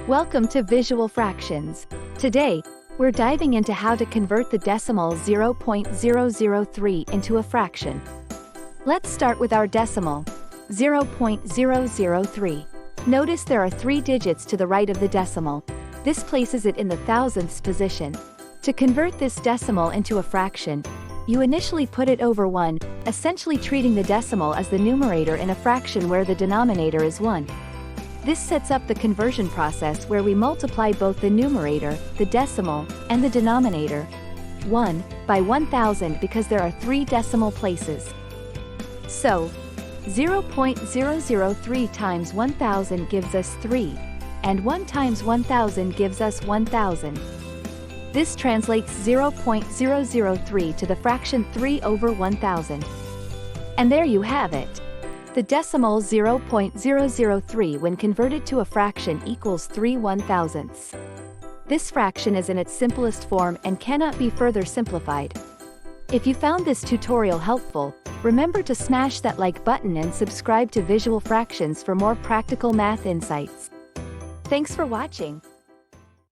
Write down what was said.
Welcome to Visual Fractions. Today, we're diving into how to convert the decimal 0.003 into a fraction. Let's start with our decimal, 0.003. Notice there are 3 digits to the right of the decimal. This places it in the thousandths position. To convert this decimal into a fraction, you initially put it over 1, essentially treating the decimal as the numerator in a fraction where the denominator is 1. This sets up the conversion process where we multiply both the numerator, the decimal, and the denominator, 1, by 1000 because there are 3 decimal places. So, 0.003 times 1000 gives us 3, and 1 times 1000 gives us 1000. This translates 0.003 to the fraction 3 over 1000. And there you have it. The decimal 0.003 when converted to a fraction equals 3 1,000ths. This fraction is in its simplest form and cannot be further simplified. If you found this tutorial helpful, remember to smash that like button and subscribe to Visual Fractions for more practical math insights. Thanks for watching.